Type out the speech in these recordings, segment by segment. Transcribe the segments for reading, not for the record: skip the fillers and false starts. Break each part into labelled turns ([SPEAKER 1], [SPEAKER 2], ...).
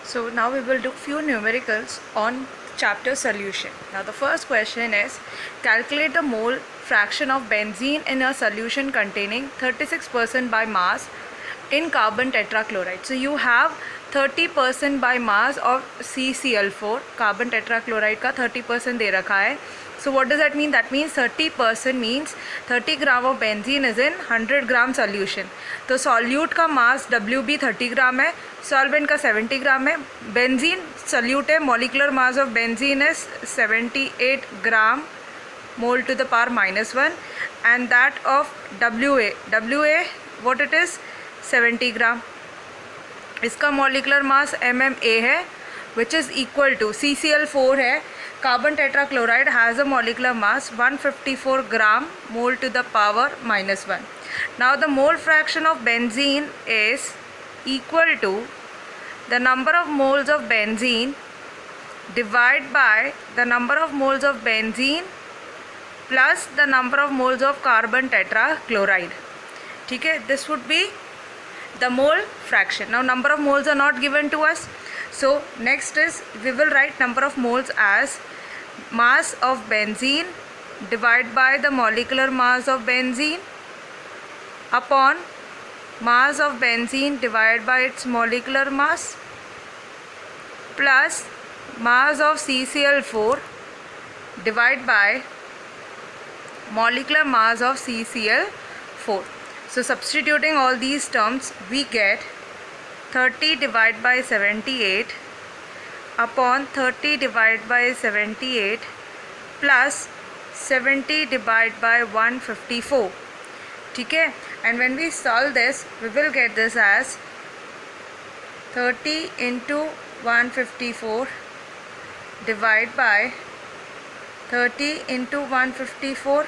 [SPEAKER 1] So now we will do few numericals on chapter solution. Now the first question is, calculate the mole fraction of benzene in a solution containing 36% by mass in carbon tetrachloride. So you have 30% by mass of CCl4, carbon tetrachloride का 30% दे रखा है. So what does that mean? That means 30% means 30 gram of benzene is in 100 gram solution. तो solute का mass WB 30 ग्राम है, solvent का 70 ग्राम है. benzene solute है, molecular mass of benzene is 78 gram mole to the power -1, and that of WA what it is 70 ग्राम. इसका molecular mass MMA है, which is equal to CCl4 है. Carbon tetrachloride has a molecular mass 154 gram mole to the power -1. Now the mole fraction of benzene is equal to the number of moles of benzene divided by the number of moles of benzene plus the number of moles of carbon tetrachloride. ठीक है, this would be the mole fraction. Now number of moles are not given to us, so next is we will write number of moles as mass of benzene divided by the molecular mass of benzene upon mass of benzene divided by its molecular mass plus mass of CCl4 divided by molecular mass of CCl4. So substituting all these terms, we get 30 divided by 78 upon 30 divided by 78 plus 70 divided by 154. ठीक है, and when we solve this, we will get this as 30 into 154 divided by 30 into 154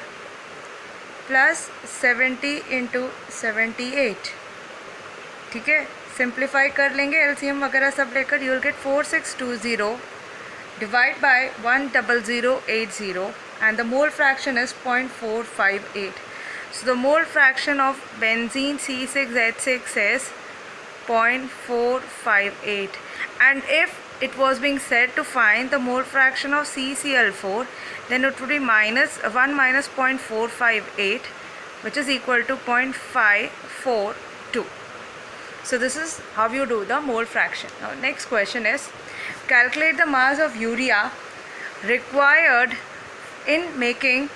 [SPEAKER 1] plus 70 into 78. ठीक है, simplify कर लेंगे, LCM वगैरह सब लेकर. You will gate 4620 divide by 10080 and the mole fraction is 0.458. So the mole fraction of benzene C6H6 is 0.458. And if it was being said to find the mole fraction of CCl4, then it would be -1 minus 0.458, which is equal to 0.542. So this is how you do the mole fraction. Now next question is, calculate the mass of urea required in making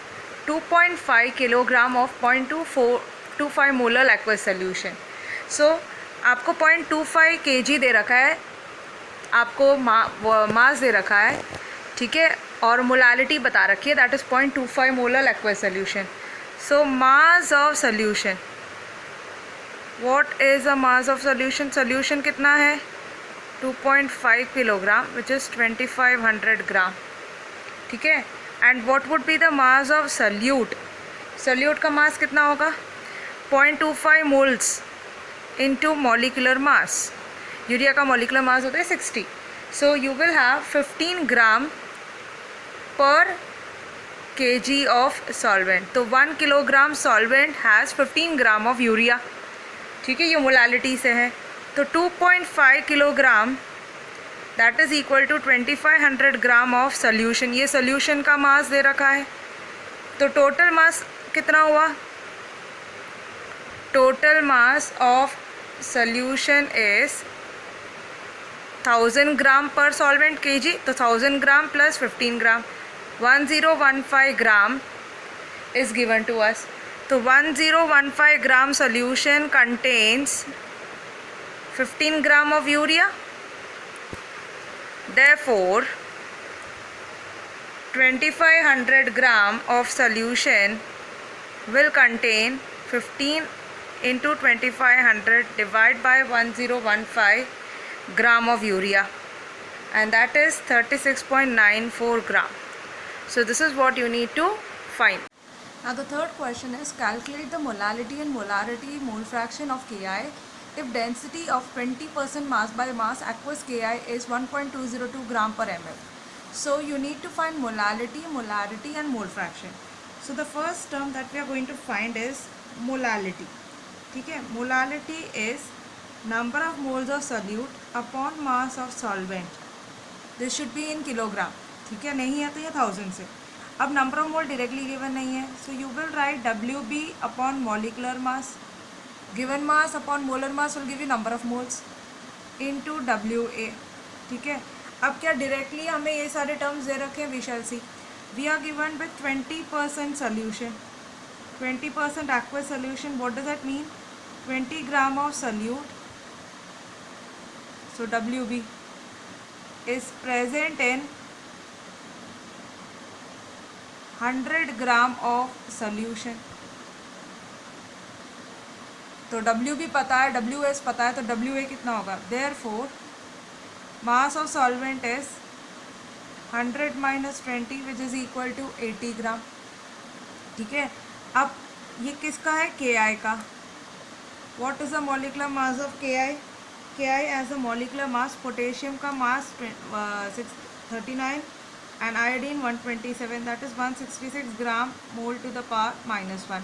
[SPEAKER 1] 2.5 kilogram of 0.25 molar aqueous solution. So आपको 0.25 kg दे रखा है, आपको मास दे रखा है, ठीक है, और molality बता रखी है, that is 0.25 molar aqueous solution. So mass of solution, what is the mass of solution? Solution कितना है? 2.5 किलोग्राम विच इज़ 2500 ग्राम. ठीक है, and what would be the mass of solute? Solute का मास कितना होगा? 0.25 moles into molecular mass. Urea का molecular mass होता है 60. So you will have 15 gram per kg of solvent. तो 1 kilogram solvent has 15 gram of urea. ठीक है, ये मोलालिटी से है. तो 2.5 kilogram that is equal to 2500 gram of solution. ये सोल्यूशन का मास दे रखा है. तो टोटल मास कितना हुआ? Total mass of solution is 1000 ग्राम पर सॉल्वेंट kg. तो 1000 gram plus 15 gram 1015 gram is given to us. तो 1015 ग्राम solution contains 15 gram of urea. Therefore 2500 gram of solution will contain 15 into 2500 divided by 1015 gram of urea, and that is 36.94 gram. So this is what you need to find. Now the third question is, calculate the molality and molarity mole fraction of Ki if density of 20% mass by mass aqueous Ki is 1.202 gram per ml. So you need to find molality, molarity and mole fraction. So the first term that we are going to find is molality. ठीक है, molality is number of moles of solute upon mass of solvent, this should be in kilogram, ठीक है, नहीं है तो ये 1000 से। अब number of mole directly given नहीं है, सो you will write WB upon molecular mass, given mass upon molar mass will give you number of moles into WA, ठीक है। अब क्या डायरेक्टली हमें ये सारे टर्म्स दे रखे हैं, we shall see. We are given with 20% solution, 20% aqueous solution. What does that mean? 20 gram of solute, so WB is present in 100 gram of solution. तो WB पता है, WS पता है, तो WA कितना होगा? Therefore mass of solvent is 100 minus 20 which is equal to 80 gram, ठीक है। अब ये किसका है? KI का। What is the molecular mass of KI? KI as a molecular mass, potassium का मास 639 and iodine 127, that is 166 gram mole to the power minus 1.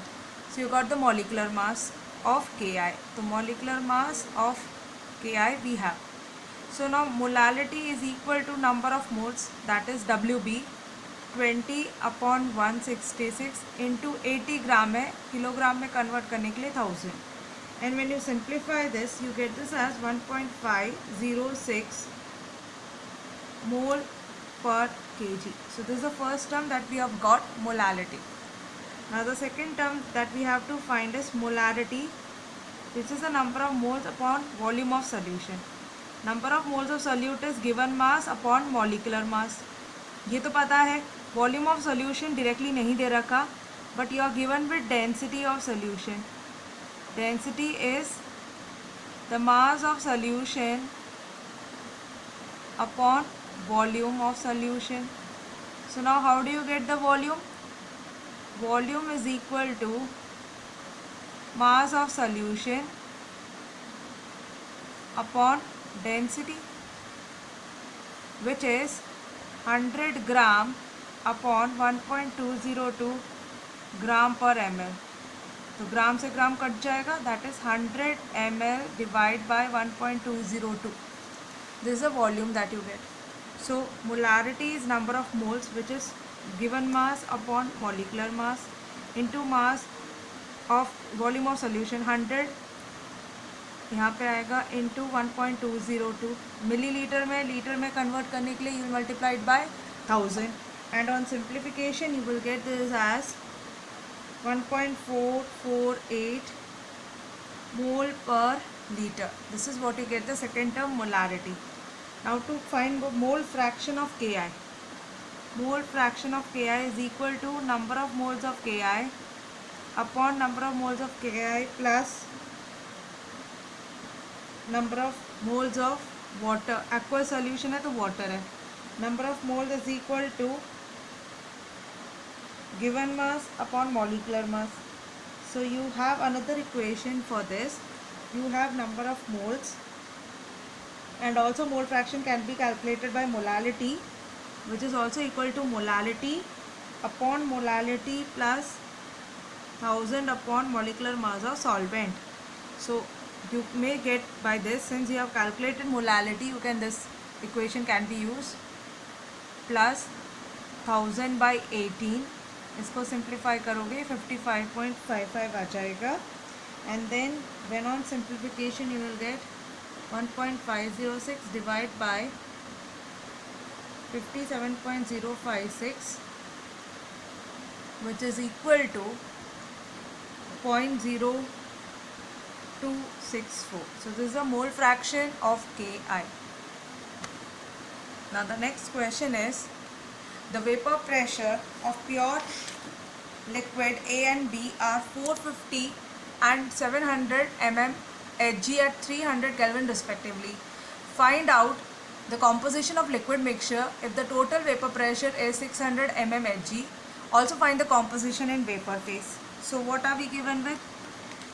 [SPEAKER 1] So you got the molecular mass of KI. So molecular mass of KI we have. So now molality is equal to number of moles, that is WB 20 upon 166 into 80 gram है, kilogram में convert करने के लिए 1000, and when you simplify this you get this as 1.506 mole per kg. So this is the first term that we have got, molality. Now the second term that we have to find is molarity, which is the number of moles upon volume of solution. Number of moles of solute is given mass upon molecular mass. ये तो पता है. Volume of solution directly नहीं दे रखा, but you are given with density of solution. Density is the mass of solution upon volume of solution. So now how do you get the volume? Volume is equal to mass of solution upon density, which is 100 gram upon 1.202 gram per ml. तो gram से gram cut जाएगा, that is 100 ml divide by 1.202. This is the volume that you get. So molarity is number of moles which is given mass upon molecular mass into mass of volume of solution 100 यहाँ पे आएगा into 1.202. Millilitre में litre में convert करने के लिए you multiplied by 1000, and on simplification you will get this as 1.448 mole per liter. This is what you get the second term, molarity. Now to find the mole fraction of Ki, mole fraction of Ki is equal to number of moles of Ki upon number of moles of Ki plus number of moles of water. aqueous solution है तो water है. number of moles is equal to given mass upon molecular mass. So you have another equation for this. You have number of moles, and also mole fraction can be calculated by molality, which is also equal to molality upon molality plus 1000 upon molecular mass of solvent. So you may get by this, since you have calculated molality, you can, this equation can be used, plus 1000 by 18, इसको simplify करोगे 55.55 आ जाएगा, and then when on simplification you will get 1.506 divide by 57.056, which is equal to 0.0264. So this is the mole fraction of Ki. Now the next question is, the vapor pressure of pure liquid A and B are 450 and 700 mm Hg at 300 Kelvin respectively. Find out the composition of liquid mixture if the total vapor pressure is 600 mm Hg. Also find the composition in vapor phase. So what are we given with?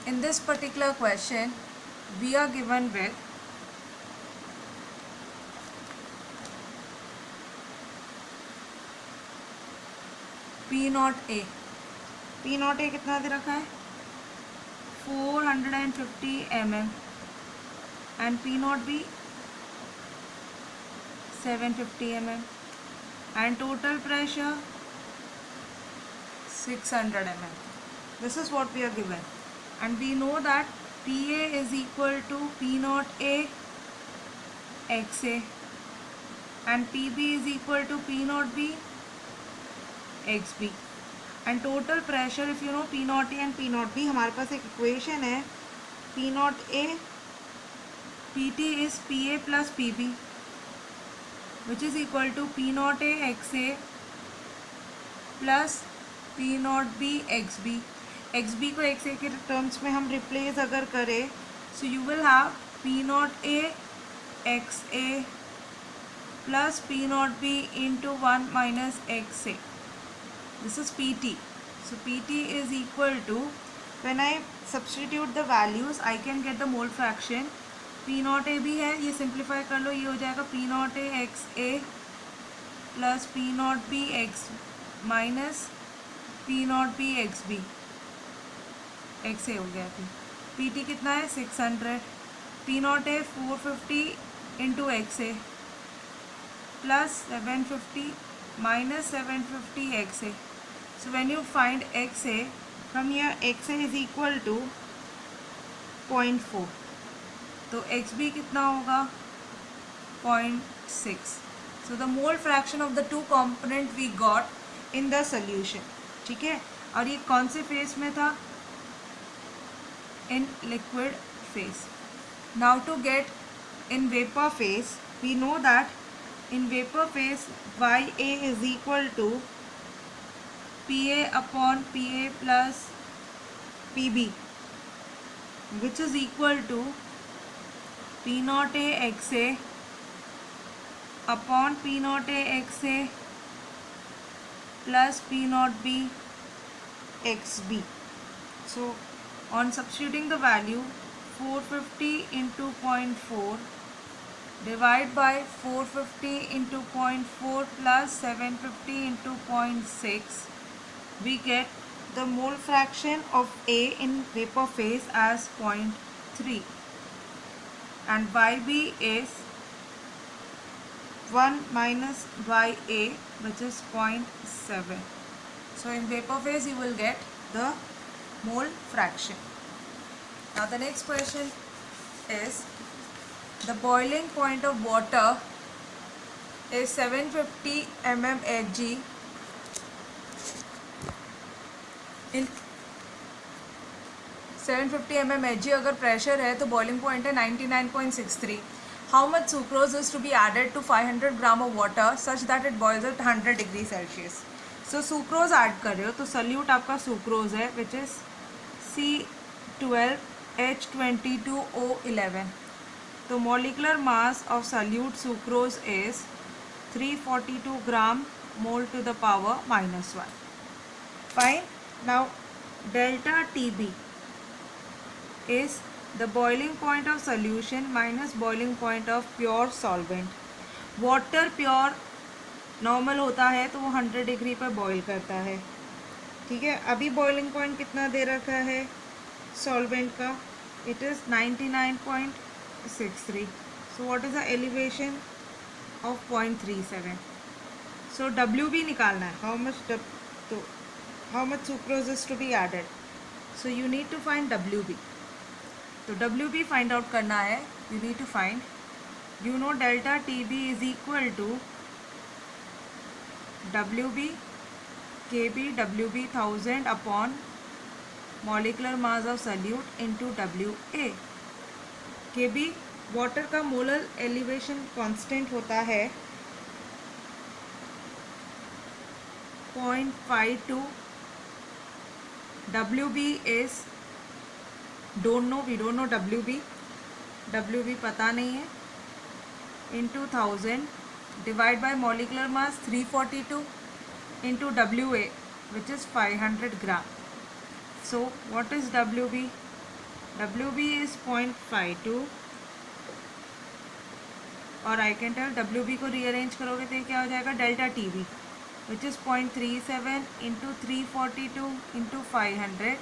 [SPEAKER 1] In this particular question, we are given with P0A. P0A कितना दे रखा है? 450 mm, and P0B 750 mm, and total pressure 600 mm. This is what we are given, and we know that PA is equal to P naught A XA and PB is equal to P naught B XB. And total pressure, if you know P naught A and P naught B, हमारे पास एक equation है P naught A PT is PA plus PB, which is equal to P naught A XA plus P naught B XB. XB को XA के terms में हम replace अगर करें, so you will have P naught A XA plus P naught B into 1 minus XA. This is PT. So PT is equal to, when I substitute the values, I can get the mole fraction. P naught A भी है, ये simplify कर लो, ये हो जाएगा P naught A XA plus P naught B X minus P naught B XB. XA हो गया फिर. PT कितना है 600. P naught A 450 into XA plus 750 minus 750 XA. So when you find XA, from here XA is equal to 0.4. तो XB कितना होगा 0.6. So the mole fraction of the two component we got in the solution. ठीक है, और ये कौन से phase में था? In liquid phase. Now to get in vapor phase, we know that in vapor phase YA is equal to PA upon PA plus PB, which is equal to P naught A XA upon P naught A XA plus P naught B XB. So on substituting the value, 450 into 0.4 divide by 450 into 0.4 plus 750 into 0.6, we get the mole fraction of A in vapor phase as 0.3, and YB is 1 minus YA, which is 0.7. So in vapor phase you will get the mole fraction. Now the next question is, the boiling point of water is 750 mm Hg in 750 mm Hg अगर pressure है तो boiling point है 99.63. How much sucrose is to be added to 500 gram of water such that it boils at 100 degree Celsius. So sucrose add कर रहे हो तो salute आपका sucrose है, विच इज़ C12H22O11. तो molecular mass of solute sucrose is 342 gram mole to the power -1. Fine. Now delta TB is the boiling point of solution minus boiling point of pure solvent. Water pure normal होता है तो वो 100 degree पर boil करता है. ठीक है, अभी बॉइलिंग पॉइंट कितना दे रखा है सॉल्वेंट का? It is 99.63. So what is the elevation of 0.37. So WB निकालना है, how much sucrose is to be added. So you need to find WB. तो WB फाइंड आउट करना है. You need to find, you know delta TB is equal to WB KB WB 1000 upon molecular mass of solute into WA. KB water का molar elevation constant होता है 0.52. WB is don't know, we don't know WB पता नहीं है, into 1000 divide by molecular mass 342 into WA, which is 500 gram. So what is WB? WB is 0.52, और I can tell WB को rearrange करोगे तो ये क्या हो जाएगा? Delta TB, which is 0.37 into 342 into 500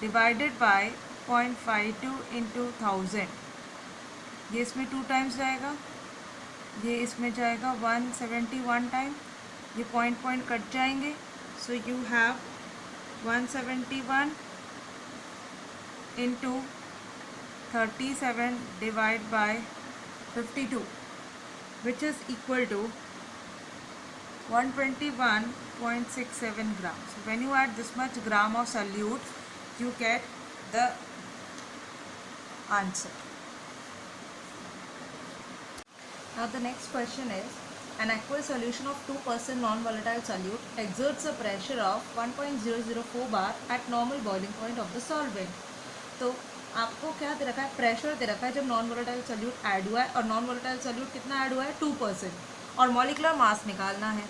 [SPEAKER 1] divided by 0.52 into 1000. ये इसमें 2 times जाएगा, ये इसमें जाएगा 171 टाइम, ये पॉइंट पॉइंट कट जाएंगे. सो you have 171 into 37 divide by 52 which is equal to 121.67 grams. So when you add this much gram of solute, you get the answer. Now the next question is, an aqueous solution of 2% non-volatile solute exerts a pressure of 1.004 bar at normal boiling point of the solvent. तो आपको क्या दे रखा है, pressure दे रखा है जब non volatile solute add हुआ है, और नॉन वोलेटाइल सोल्यूट कितना ऐड हुआ है, 2%, और मॉलिक्यूलर मास निकालना है.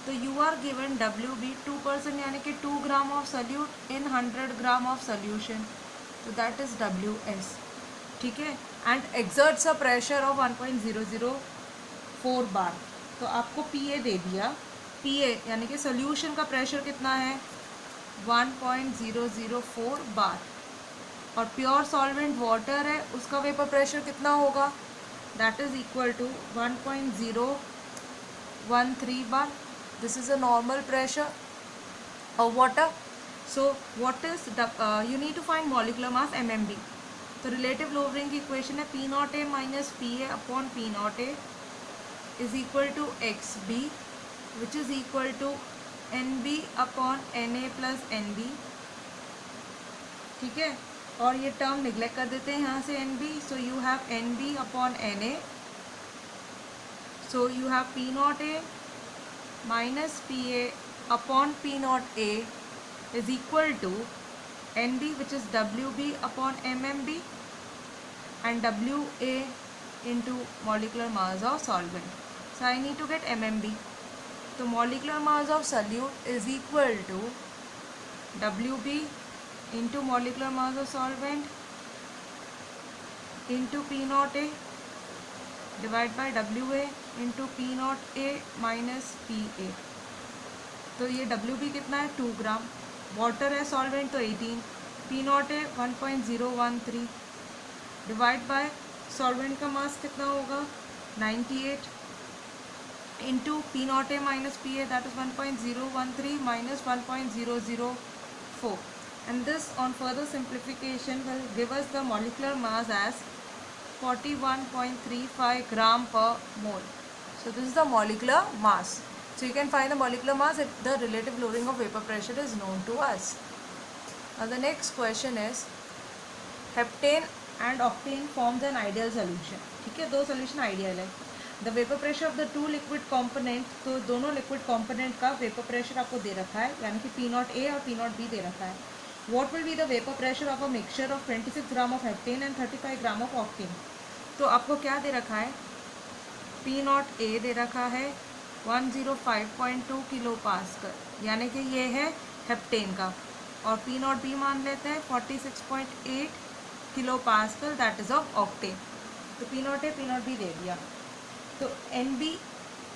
[SPEAKER 1] तो you are given W B 2%, यानी कि 2 gram of solute in 100 gram of solution. तो दैट इज डब्ल्यू एस. ठीक है. And exerts a pressure of 1.004 bar. तो आपको पी ए दे दिया. पी ए यानी कि सोल्यूशन का प्रेशर कितना है, 1.004 बार. और प्योर सॉल्वेंट वाटर है, उसका वेपर प्रेशर कितना होगा, that is equal to 1.013 bar. This is a normal pressure of water. So what is you need to find molecular mass MMB. तो रिलेटिव लोवरिंग की इक्वेशन है P naught A minus P A upon P naught A is equal to X B, which is equal to N B upon N A plus N B. ठीक है. और ये term neglect कर देते हैं यहाँ से n B. So you have n B upon N A. So you have P naught A minus P A upon P naught A is equal to N B which is W B upon M M B and W A into molecular mass of solvent. So I need to get M M B. तो molecular mass of solute is equal to W B into molecular mass of solvent into P naught A divided by WA into P naught A minus PA. तो ये WB कितना है, 2 ग्राम. Water है solvent तो 18. P naught A 1.013 divide by solvent का mass कितना होगा, 98 into P naught A minus PA, that is 1.013 minus 1.004. And this on further simplification will give us the molecular mass as 41.35 gram per mole. So this is the molecular mass. So you can find the molecular mass if the relative lowering of vapor pressure is known to us. Now the next question is, heptane and octane forms an ideal solution. ठीक है, दो solution ideal है. The vapor pressure of the two liquid component, तो दोनों liquid component का vapor pressure आपको दे रखा है, यानी कि P naught A और P naught B दे रखा है. What will be the vapor pressure of a mixture of 26 gram of heptane and 35 gram of octane? तो आपको क्या दे रखा है, P naught A दे रखा है 105.2 किलो पास्कल, यानी कि ये है हेप्टेन का, और P naught B मान लेते हैं 46.8 kilo pascal, that is of octane. तो P naught A P naught B दे दिया. तो NB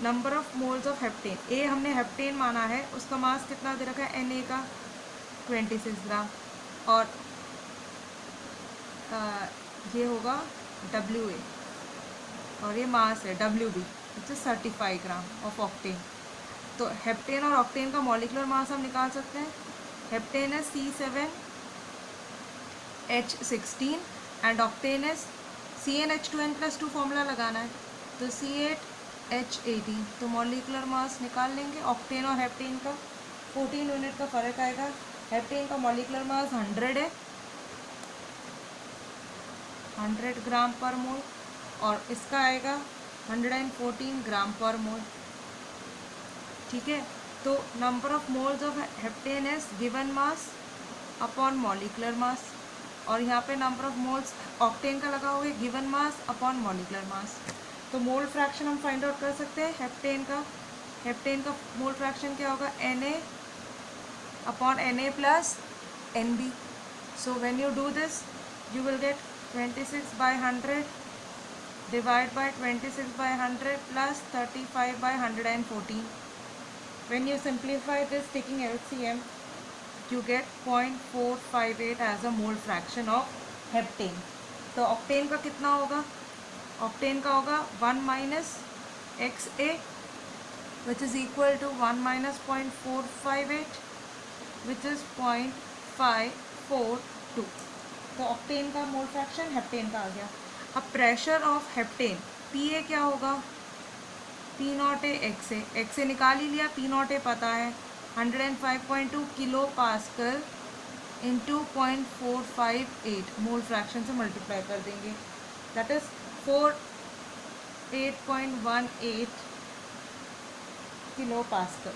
[SPEAKER 1] number of moles of heptane. A हमने हेप्टेन माना है, उसका मास कितना दे रखा है, Na का 26 ग्राम, और ये होगा WA, और ये मास है WB which is 35 gram of octane. तो हेप्टेन और ऑक्टेन का मॉलिक्यूलर मास हम निकाल सकते हैं. हेप्टेन है C7H16 एंड ऑक्टेन है CnH2n+2 फॉर्मूला लगाना है, तो C8H18. तो मॉलिक्यूलर मास निकाल लेंगे ऑक्टेन और हेप्टेन का. 14 यूनिट का फ़र्क आएगा. हेप्टेन का मॉलिक्यूलर मास 100 है, 100 ग्राम पर मोल, और इसका आएगा 114 ग्राम पर मोल. ठीक है. तो number of moles of heptane is given mass upon molecular mass, और यहाँ पे नंबर ऑफ मोल्स ऑक्टेन का लगा होगा given mass upon molecular mass. तो मोल फ्रैक्शन हम फाइंड आउट कर सकते हैं हेप्टेन का. हेप्टेन का मोल फ्रैक्शन क्या होगा, Na upon Na plus Nb. So when you do this, you will get 26 by 100 divided by 26 by 100 plus 35 by 114. When you simplify this taking LCM, you get 0.458 as a mole fraction of heptane. तो octane का कितना होगा, octane का होगा 1 minus XA which is equal to 1 minus 0.458 which is 0.542. तो octane का mole fraction heptane का आ गया. अब प्रेशर ऑफ हेप्टेन PA क्या होगा, P not a XA. XA निकाल ही लिया, P नॉट ए पता है 105.2 kilo pascal into 0.458 mole fraction से मल्टीप्लाई कर देंगे, दैट इज 48.18 किलो पास्कल.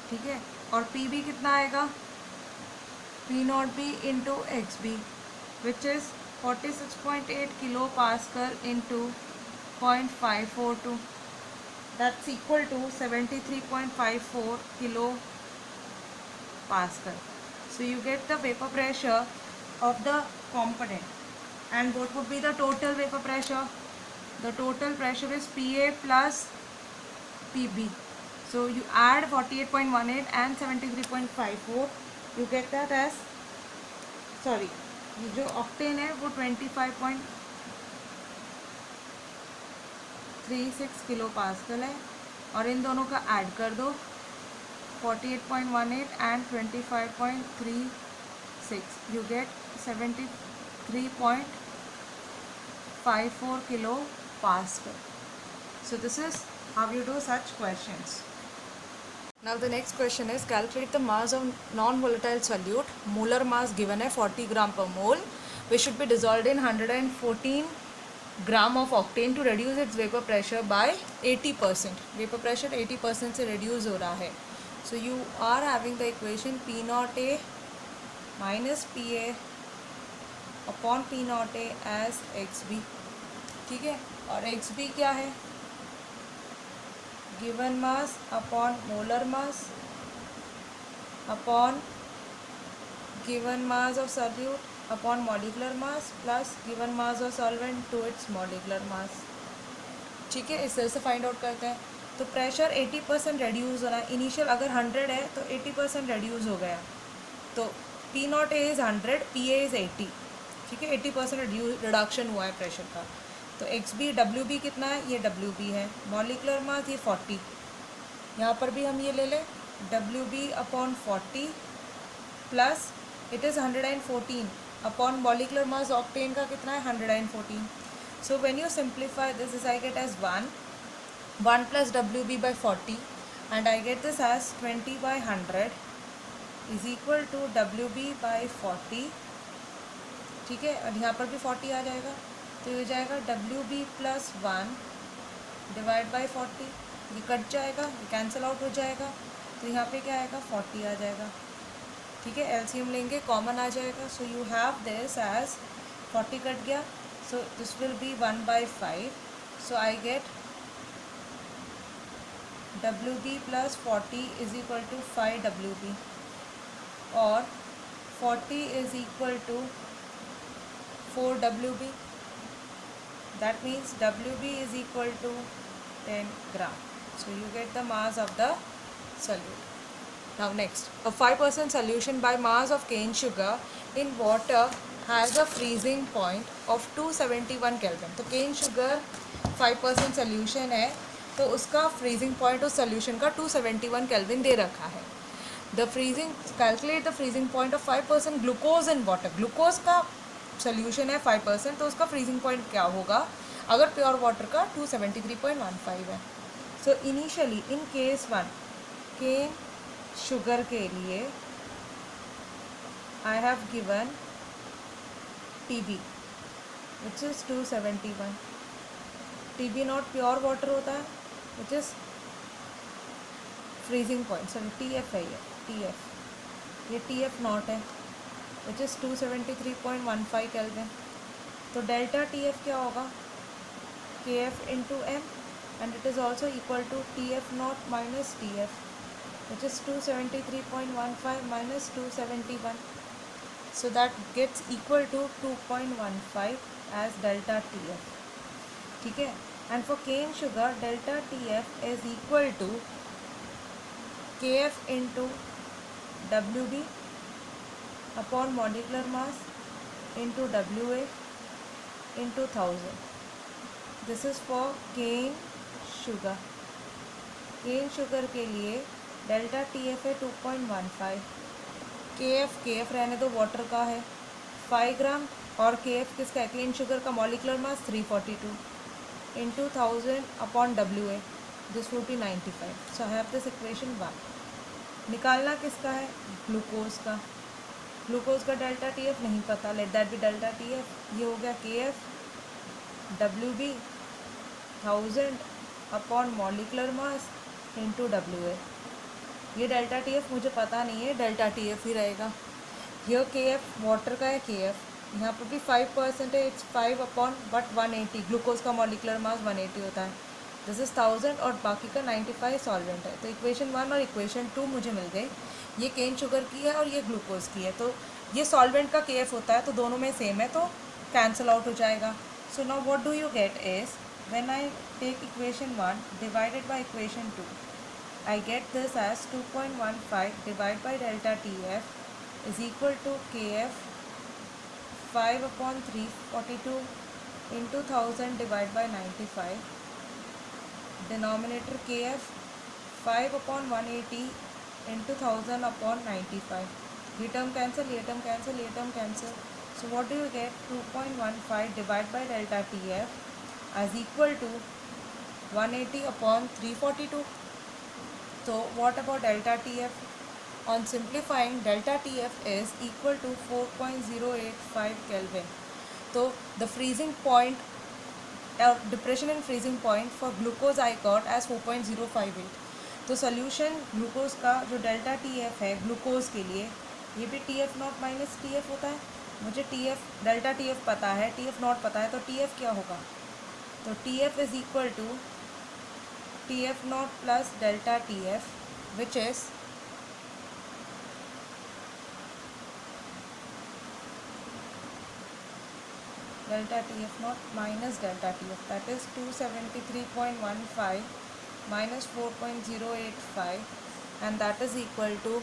[SPEAKER 1] ठीक है. और पी बी कितना आएगा, P naught B into X B which is 46.8 kilo pascal into 0.542, that's equal to 73.54 kilo pascal. So you get the vapor pressure of the component, and what would be the total vapor pressure? The total pressure is PA plus PB. So you add 48.18 and 73.54, you get that as, sorry, ये जो octane है वो 25.36 kilo pascal है, और इन दोनों का add कर दो 48.18 and 25.36, you get 73.54 kilo Pascal. So this is how you do such questions. Now the next question is calculate the mass of non-volatile solute. Molar mass given है 40 gram per mole, which should be dissolved in 114 gram of octane to reduce its vapor pressure by 80%. Vapor pressure 80% से reduce हो रहा है. So you are having the equation P naught A minus PA upon P naught A as XB. ठीक है. और XB क्या है, given mass upon molar mass upon given mass of solute upon molecular mass plus given mass of solvent to its molecular mass. ठीक है. इस तरह से फाइंड आउट करते हैं. तो प्रेशर 80% रेड्यूस हो रहा है. इनिशियल अगर 100 है तो 80% रेड्यूस हो गया. तो P not A is 100, PA is 80. ठीक है. 80% रिडक्शन हुआ है प्रेशर का. तो XB WB कितना है, ये WB है. मॉलिकुलर मास ये 40, यहाँ पर भी हम ये ले लें WB upon 40 plus it is 114 upon molecular mass octane का कितना है 114. So when you simplify this I get as 1 plus WB by 40 and I get this as 20 by 100 is equal to WB by 40. ठीक है. और यहाँ पर भी 40 आ जाएगा, तो ये जाएगा WB plus 1 डिवाइड बाई 40. ये कट जाएगा, ये कैंसिल आउट हो जाएगा, तो यहाँ पे क्या आएगा 40 आ जाएगा. ठीक है. LCM लेंगे, कॉमन आ जाएगा. So you have this as 40 cut गया, so this will be 1/5. So I get WB plus 40 is equal to 5 WB, और 40 is equal to 4 WB. That means WB is equal to 10 gram. So you get the mass of the solute. Now next, a 5% solution by mass of cane sugar in water has a freezing point of 271 Kelvin. तो cane sugar 5% solution है, तो उसका freezing point उस solution का 271 kelvin दे रखा है. The freezing calculate the freezing point of 5% glucose in water. Glucose का solution है 5%, तो उसका फ्रीजिंग पॉइंट क्या होगा अगर प्योर वाटर का 273.15 है. So initially in case 1 cane sugar के लिए I have given TB which is 271. TB naught pure water होता है which is freezing point. Sorry TF है, ये TF, ये TF नॉट है विच इज़ 273.15 केल्विन. तो डेल्टा TF क्या होगा KF into M, and it is also equal to TF naught minus TF which is 273.15 minus 271. So that gets equal to 2.15 as delta TF. ठीक है. And for cane sugar delta TF is equal to KF into WB upon molecular mass into WA into 1000. This is for cane sugar. Cane sugar के लिए delta T F है 2.15, के F रहने दो water का है 5 ग्राम, और के एफ किसका है, केन शुगर का molecular mass 342 into 1000 upon WA, this would be 95. So I have this equation 1. निकालना किसका है, ग्लूकोज का। ग्लूकोज का डेल्टा टी एफ नहीं पता, let that be delta T F. ये हो गया K F WB 1000 upon molecular mass into WA। ये डेल्टा टी एफ मुझे पता नहीं है, डेल्टा टी एफ ही रहेगा। ये के एफ वाटर का है, के एफ यहाँ पर भी 5% है, इट्स 5 अपॉन बट 180, ग्लूकोज का मॉलिकुलर मास 180 होता है, दिस इज़ 1000 और बाकी का 95 सॉल्वेंट है। तो इक्वेशन 1 और इक्वेशन 2 मुझे मिल गए। ये केन शुगर की है और ये ग्लूकोज की है, तो ये सॉल्वेंट का के एफ होता है, तो दोनों में सेम है, तो कैंसिल आउट हो जाएगा। So now what do you get is when I take equation 1 divided by equation 2, I get this as 2.15 divided by delta TF is equal to KF 5 upon 342 into 1000 divided by 95. Denominator KF 5 upon 180 into 1000 upon 95. ये term cancel, ये term cancel, ये term cancel. So what do you get? 2.15 divided by delta TF as equal to 180 upon 342. So what about delta TF? On simplifying, delta TF is equal to 4.085 Kelvin. So the freezing point, depression and freezing point for glucose I got as 4.058. तो solution glucose का जो delta TF है glucose के लिए, ये भी TF naught minus TF होता है। मुझे TF डेल्टा TF पता है, TF नॉट पता है, तो TF क्या होगा, तो TF is equal to TF naught plus delta TF, which is delta TF naught minus delta TF, that is 273.15 minus 4.085, and that is equal to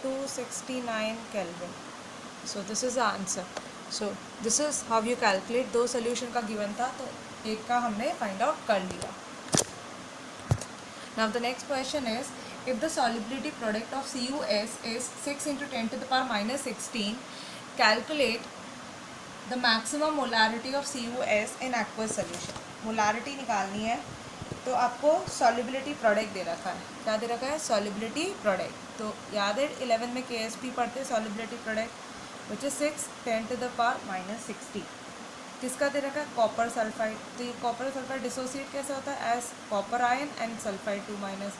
[SPEAKER 1] 269 Kelvin. So this is the answer. So this is how you calculate, दो solution का given था तो एक का हमने find out कर लिया। Now the next question is, if the solubility product of CuS is 6 into 10 to the power minus 16, calculate the maximum molarity of CuS in aqueous solution. Molarity निकालनी है, तो आपको solubility product दे रखा है, क्या दे रखा है, solubility product। तो याद है 11 में KSP पढ़ते solubility product, which is 6 10 to the power minus 16। किसका दे रखा है, कॉपर सल्फाइड। तो ये कॉपर सल्फाइड डिसोसिएट कैसे होता है, as copper ion and sulphide 2 minus.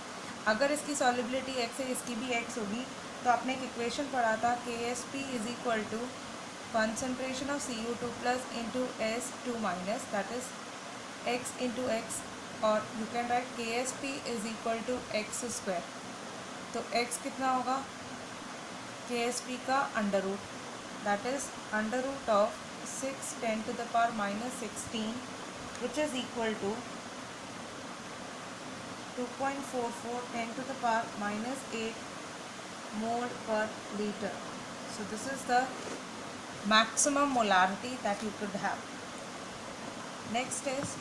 [SPEAKER 1] अगर इसकी सॉल्युबिलिटी x है, इसकी भी x होगी, तो आपने एक इक्वेशन पढ़ा था, KSP is equal to concentration of Cu2 plus into S2 minus, that is x into x, और you can write KSP is equal to x square. तो x कितना होगा, KSP का under root, that is under root of 6 10 to the power minus 16, which is equal to 2.44 10 to the power minus 8 mole per liter. So this is the maximum molarity that you could have. Next is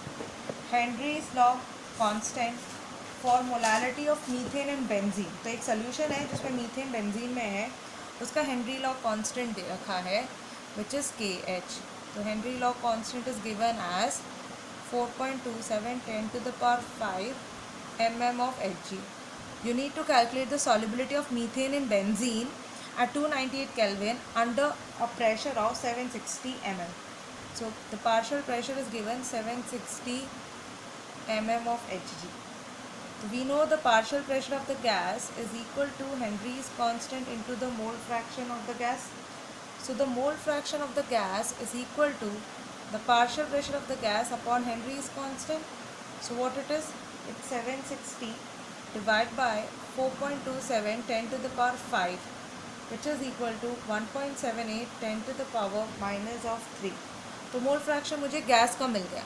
[SPEAKER 1] Henry's law constant for molarity of methane and benzene. तो एक solution है जिसमें methane benzene में है, उसका Henry law constant दे रखा है, which is KH. So Henry law constant is given as 4.27 10 to the power 5 mm of Hg. You need to calculate the solubility of methane in benzene at 298 Kelvin under a pressure of 760 mm. So the partial pressure is given 760 mm of Hg. So we know the partial pressure of the gas is equal to Henry's constant into the mole fraction of the gas. So the mole fraction of the gas is equal to the partial pressure of the gas upon Henry's constant. So what it is? It's 760 divided by 4.27 10 to the power 5, which is equal to 1.78 10 to the power minus of 3. तो mole fraction मुझे gas का मिल गया।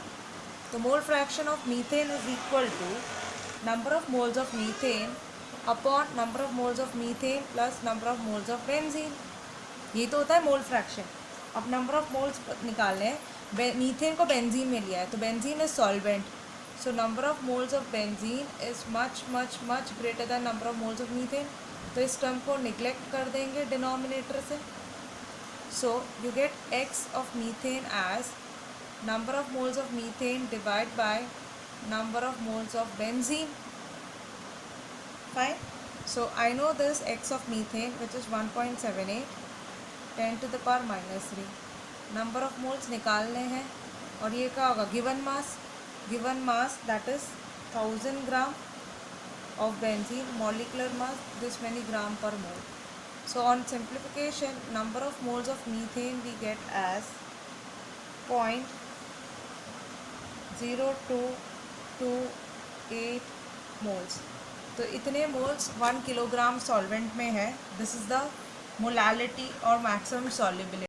[SPEAKER 1] तो mole fraction of methane is equal to number of moles of methane upon number of moles of methane plus number of moles of benzene. ये तो होता है मोल फ्रैक्शन। अब नंबर ऑफ मोल्स निकालने हैं, मीथेन को बेंजीन में लिया है, तो benzene is solvent, so number of moles of benzene is much much much greater than number of moles of methane. तो इस टर्म को निगलेक्ट कर देंगे डिनोमिनेटर से। So you get X of methane as number of moles of methane divided by number of moles of benzene. Fine. So I know this x of methane, which is 1.78, 10 to the power minus 3. Number of moles निकालने हैं, और ये क्या होगा, given mass that is 1000 gram of benzene, molecular mass this many gram per mole. So on simplification, number of moles of methane we get as 0.0228 moles. तो इतने moles 1 kilogram solvent में है। दिस इज़ द मोलालिटी और maximum solubility.